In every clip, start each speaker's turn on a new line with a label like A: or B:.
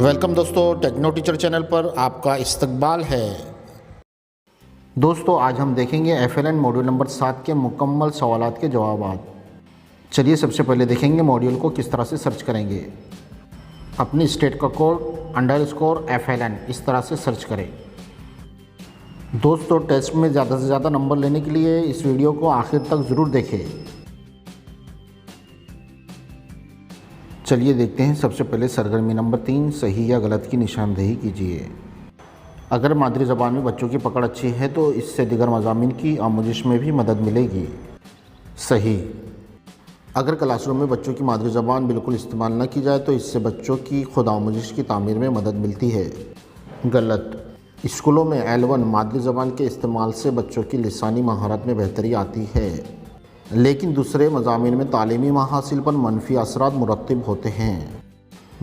A: Welcome دوستو، techno teacher channel پر آپ کا استقبال ہے۔ دوستو آج ہم دیکھیں گے FLN موڈیول نمبر 7 کے مکمل سوالات کے جوابات۔ چلیے سب سے پہلے دیکھیں گے موڈیول کو کس طرح سے سرچ کریں گے۔ اپنی اسٹیٹ کا کوڈ _FLN اس طرح سے سرچ کریں۔ دوستو ٹیسٹ میں زیادہ سے زیادہ نمبر لینے کے لیے اس ویڈیو کو آخر تک ضرور دیکھیں۔ چلیے دیکھتے ہیں۔ سب سے پہلے سرگرمی نمبر 3 صحیح یا غلط کی نشاندہی کیجیے۔ اگر مادری زبان میں بچوں کی پکڑ اچھی ہے تو اس سے دیگر مضامین کی آموزش میں بھی مدد ملے گی۔ صحیح۔ اگر کلاس روم میں بچوں کی مادری زبان بالکل استعمال نہ کی جائے تو اس سے بچوں کی خود آموزش کی تعمیر میں مدد ملتی ہے۔ غلط۔ اسکولوں میں L1 مادری زبان کے استعمال سے بچوں کی لسانی مہارت میں بہتری آتی ہے، لیکن دوسرے مضامین میں تعلیمی محاصیل پر منفی اثرات مرتب ہوتے ہیں۔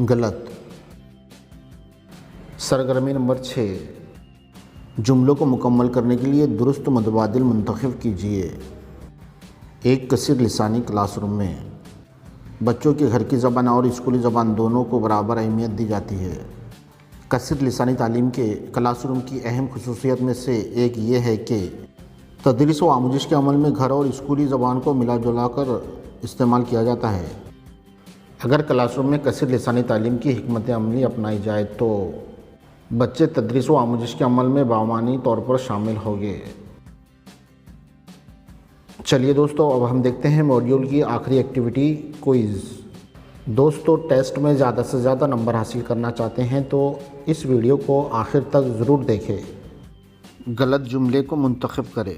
A: غلط۔ سرگرمی نمبر 6 جملوں کو مکمل کرنے کے لیے درست متبادل منتخب کیجیے۔ ایک کثیر لسانی کلاس روم میں بچوں کے گھر کی زبان اور اسکولی زبان دونوں کو برابر اہمیت دی جاتی ہے۔ کثیر لسانی تعلیم کے کلاس روم کی اہم خصوصیت میں سے ایک یہ ہے کہ تدریس و آموزش کے عمل میں گھر اور اسکولی زبان کو ملا جلا کر استعمال کیا جاتا ہے۔ اگر کلاس روم میں کثیر لسانی تعلیم کی حکمت عملی اپنائی جائے تو بچے تدریس و آموزش کے عمل میں بامعنی طور پر شامل ہوں گے۔ چلیے دوستو اب ہم دیکھتے ہیں موڈیول کی آخری ایکٹیویٹی کوئز۔ دوستو ٹیسٹ میں زیادہ سے زیادہ نمبر حاصل کرنا چاہتے ہیں تو اس ویڈیو کو آخر تک ضرور دیکھیں۔ غلط جملے کو منتخب کریں۔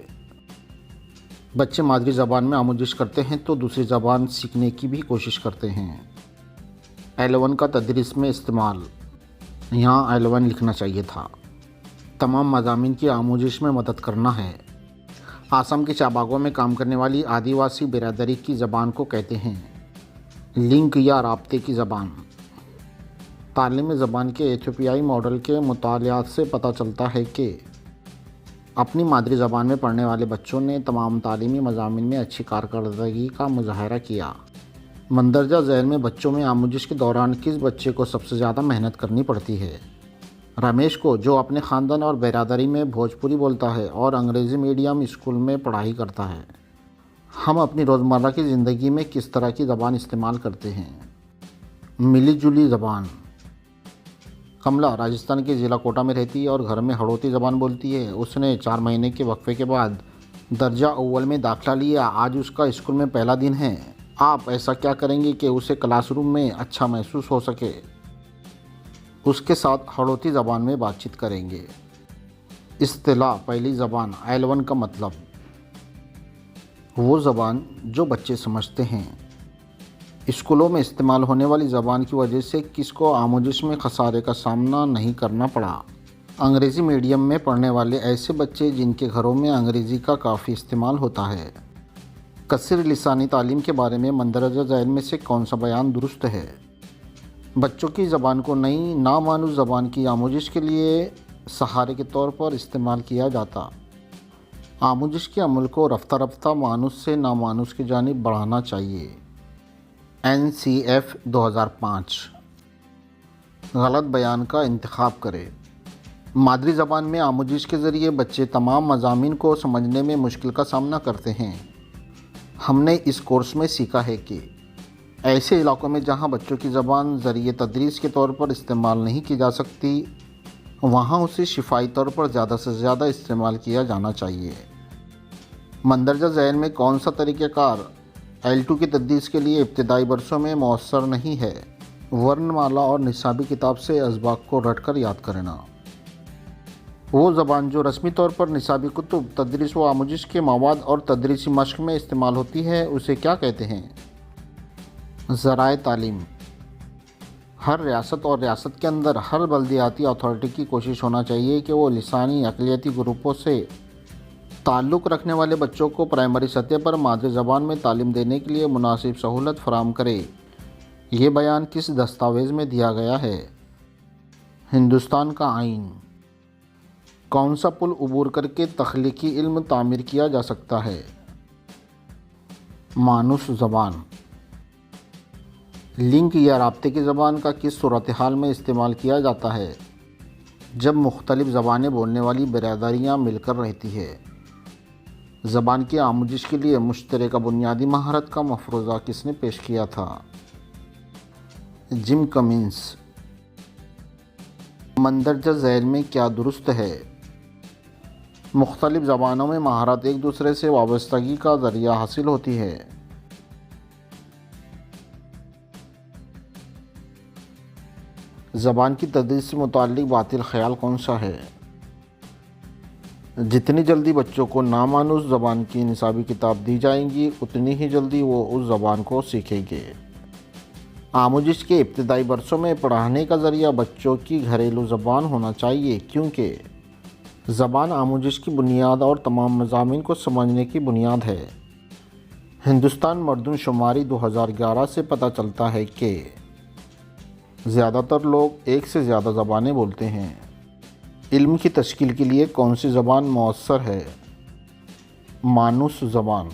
A: بچے مادری زبان میں آموزش کرتے ہیں تو دوسری زبان سیکھنے کی بھی کوشش کرتے ہیں۔ L1 کا تدریس میں استعمال، یہاں L1 لکھنا چاہیے تھا۔ تمام مضامین کی آموزش میں مدد کرنا ہے۔ آسام کے چائے باغوں میں کام کرنے والی آدیواسی برادری کی زبان کو کہتے ہیں لنک یا رابطے کی زبان۔ تعلیمی زبان کے ایتھوپیائی ماڈل کے مطالعات سے پتہ چلتا ہے کہ اپنی مادری زبان میں پڑھنے والے بچوں نے تمام تعلیمی مضامین میں اچھی کارکردگی کا مظاہرہ کیا۔ مندرجہ ذیل میں بچوں میں آموزش کے دوران کس بچے کو سب سے زیادہ محنت کرنی پڑتی ہے؟ رمیش کو، جو اپنے خاندان اور برادری میں بھوجپوری بولتا ہے اور انگریزی میڈیم اسکول میں پڑھائی کرتا ہے۔ ہم اپنی روزمرہ کی زندگی میں کس طرح کی زبان استعمال کرتے ہیں؟ ملی جلی زبان۔ کملا راجستھان کے ضلع کوٹا میں رہتی ہے اور گھر میں ہڑوتی زبان بولتی ہے۔ اس نے 4 مہینے کے وقفے کے بعد درجہ اول میں داخلہ لیا۔ آج اس کا اسکول میں پہلا دن ہے۔ آپ ایسا کیا کریں گے کہ اسے کلاس روم میں اچھا محسوس ہو سکے؟ اس کے ساتھ ہڑوتی زبان میں بات چیت کریں گے۔ اصطلاح پہلی زبان L1 کا مطلب وہ زبان جو بچے سمجھتے ہیں۔ اسکولوں میں استعمال ہونے والی زبان کی وجہ سے کس کو آموزش میں خسارے کا سامنا نہیں کرنا پڑا؟ انگریزی میڈیم میں پڑھنے والے ایسے بچے جن کے گھروں میں انگریزی کا کافی استعمال ہوتا ہے۔ کثیر لسانی تعلیم کے بارے میں مندرجہ ذیل میں سے کون سا بیان درست ہے؟ بچوں کی زبان کو نئی نامانوس زبان کی آموزش کے لیے سہارے کے طور پر استعمال کیا جاتا۔ آموزش کے عمل کو رفتہ رفتہ مانوس سے نامانوس کی جانب بڑھانا چاہیے۔ NCF 2005۔ غلط بیان کا انتخاب کریں۔ مادری زبان میں آموزش کے ذریعے بچے تمام مضامین کو سمجھنے میں مشکل کا سامنا کرتے ہیں۔ ہم نے اس کورس میں سیکھا ہے کہ ایسے علاقوں میں جہاں بچوں کی زبان ذریعے تدریس کے طور پر استعمال نہیں کی جا سکتی، وہاں اسے شفائی طور پر زیادہ سے زیادہ استعمال کیا جانا چاہیے۔ مندرجہ ذیل میں کون سا طریقہ کار L2 کی تدریس کے لیے ابتدائی برسوں میں مؤثر نہیں ہے؟ ورن مالا اور نصابی کتاب سے اسباق کو رٹ کر یاد کرنا۔ وہ زبان جو رسمی طور پر نصابی کتب، تدریس و آموزش کے مواد اور تدریسی مشق میں استعمال ہوتی ہے اسے کیا کہتے ہیں؟ ذرائع تعلیم۔ ہر ریاست اور ریاست کے اندر ہر بلدیاتی اتھارٹی کی کوشش ہونا چاہیے کہ وہ لسانی اقلیتی گروپوں سے تعلق رکھنے والے بچوں کو پرائمری سطح پر مادری زبان میں تعلیم دینے کے لیے مناسب سہولت فراہم کرے۔ یہ بیان کس دستاویز میں دیا گیا ہے؟ ہندوستان کا آئین۔ کون سا پل عبور کر کے تخلیقی علم تعمیر کیا جا سکتا ہے؟ مانوس زبان۔ لنک یا رابطے کی زبان کا کس صورتحال میں استعمال کیا جاتا ہے؟ جب مختلف زبانیں بولنے والی برادریاں مل کر رہتی ہے۔ زبان کی آموزش کے لیے مشترکہ بنیادی مہارت کا مفروضہ کس نے پیش کیا تھا؟ جم کمنس۔ مندرجہ ذیل میں کیا درست ہے؟ مختلف زبانوں میں مہارت ایک دوسرے سے وابستگی کا ذریعہ حاصل ہوتی ہے۔ زبان کی تدریس سے متعلق باطل خیال کون سا ہے؟ جتنی جلدی بچوں کو نامانوس زبان کی نصابی کتاب دی جائیں گی اتنی ہی جلدی وہ اس زبان کو سیکھیں گے۔ آموزش کے ابتدائی برسوں میں پڑھانے کا ذریعہ بچوں کی گھریلو زبان ہونا چاہیے، کیونکہ زبان آموزش کی بنیاد اور تمام مضامین کو سمجھنے کی بنیاد ہے۔ ہندوستان مردم شماری 2011 سے پتہ چلتا ہے کہ زیادہ تر لوگ ایک سے زیادہ زبانیں بولتے ہیں۔ علم کی تشکیل کے لیے کون سی زبان مؤثر ہے؟ مانوس زبان۔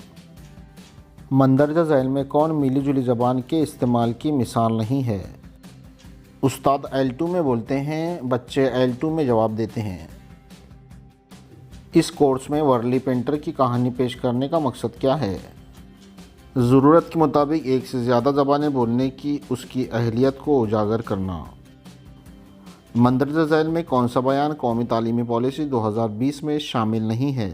A: مندرجہ ذیل میں کون ملی جلی زبان کے استعمال کی مثال نہیں ہے؟ استاد L2 میں بولتے ہیں، بچے L2 میں جواب دیتے ہیں۔ اس کورس میں ورلی پینٹر کی کہانی پیش کرنے کا مقصد کیا ہے؟ ضرورت کے مطابق ایک سے زیادہ زبانیں بولنے کی اس کی اہلیت کو اجاگر کرنا۔ مندرجہ ذیل میں کون سا بیان قومی تعلیمی پالیسی 2020 میں شامل نہیں ہے؟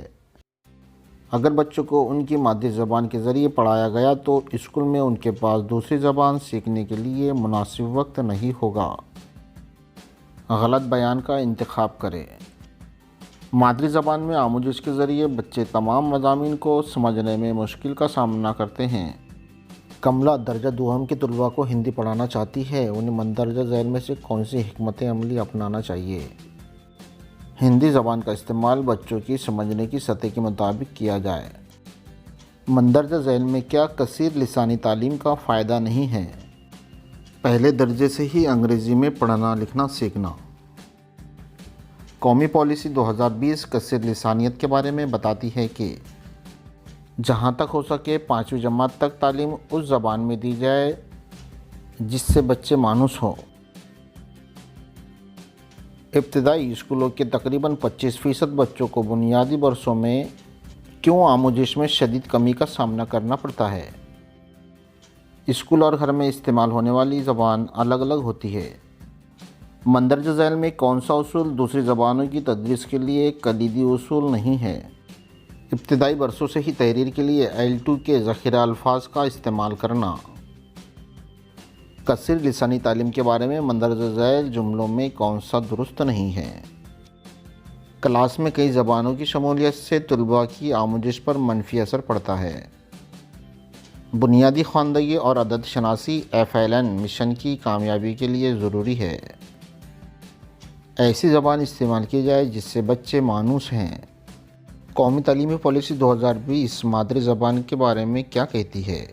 A: اگر بچوں کو ان کی مادری زبان کے ذریعے پڑھایا گیا تو اسکول میں ان کے پاس دوسری زبان سیکھنے کے لیے مناسب وقت نہیں ہوگا۔ غلط بیان کا انتخاب کریں۔ مادری زبان میں آموزش کے ذریعے بچے تمام مضامین کو سمجھنے میں مشکل کا سامنا کرتے ہیں۔ کملا درجہ دوم کے طلباء کو ہندی پڑھانا چاہتی ہے، انہیں مندرجہ ذیل میں سے کون سی حکمت عملی اپنانا چاہیے؟ ہندی زبان کا استعمال بچوں کی سمجھنے کی سطح کے مطابق کیا جائے۔ مندرجہ ذیل میں کیا کثیر لسانی تعلیم کا فائدہ نہیں ہے؟ پہلے درجے سے ہی انگریزی میں پڑھنا لکھنا سیکھنا۔ قومی پالیسی 2020 کثیر لسانیت کے بارے میں بتاتی ہے کہ جہاں تک ہو سکے 5ویں جماعت تک تعلیم اس زبان میں دی جائے جس سے بچے مانوس ہوں۔ ابتدائی اسکولوں کے تقریباً 25% بچوں کو بنیادی برسوں میں کیوں آموزش میں شدید کمی کا سامنا کرنا پڑتا ہے؟ اسکول اور گھر میں استعمال ہونے والی زبان الگ الگ ہوتی ہے۔ مندرجہ ذیل میں کون سا اصول دوسری زبانوں کی تدریس کے لیے ایک کلیدی اصول نہیں ہے؟ ابتدائی برسوں سے ہی تحریر کے لیے L2 کے ذخیرہ الفاظ کا استعمال کرنا۔ کثیر لسانی تعلیم کے بارے میں مندرجہ ذیل جملوں میں کون سا درست نہیں ہے؟ کلاس میں کئی زبانوں کی شمولیت سے طلباء کی آموزش پر منفی اثر پڑتا ہے۔ بنیادی خواندگی اور عدد شناسی FLN مشن کی کامیابی کے لیے ضروری ہے۔ ایسی زبان استعمال کی جائے جس سے بچے مانوس ہیں۔ قومی تعلیمی پالیسی 2020 مادری زبان کے بارے میں کیا کہتی ہے؟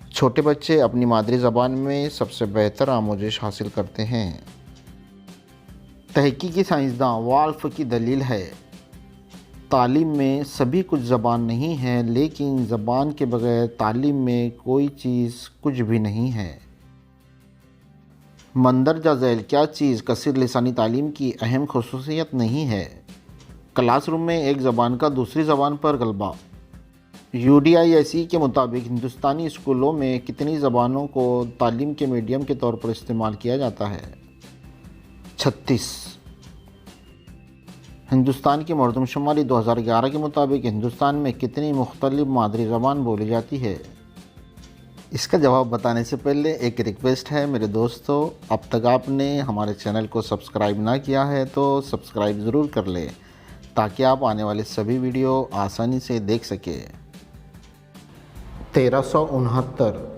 A: چھوٹے بچے اپنی مادری زبان میں سب سے بہتر آموزش حاصل کرتے ہیں۔ تحقیقی سائنسداں والف کی دلیل ہے، تعلیم میں سبھی کچھ زبان نہیں ہے، لیکن زبان کے بغیر تعلیم میں کوئی چیز کچھ بھی نہیں ہے۔ مندرجہ ذیل کیا چیز کثیر لسانی تعلیم کی اہم خصوصیت نہیں ہے؟ کلاس روم میں ایک زبان کا دوسری زبان پر غلبہ۔ UDISE کے مطابق ہندوستانی اسکولوں میں کتنی زبانوں کو تعلیم کے میڈیم کے طور پر استعمال کیا جاتا ہے؟ 36۔ ہندوستان کی مردم شماری 2011 کے مطابق ہندوستان میں کتنی مختلف مادری زبان بولی جاتی ہے؟ اس کا جواب بتانے سے پہلے ایک ریکویسٹ ہے میرے دوستو، اب تک آپ نے ہمارے چینل کو سبسکرائب نہ کیا ہے تو سبسکرائب ضرور کر لیں تاکہ آپ آنے والے سبھی ویڈیو آسانی سے دیکھ سکیں۔ 1369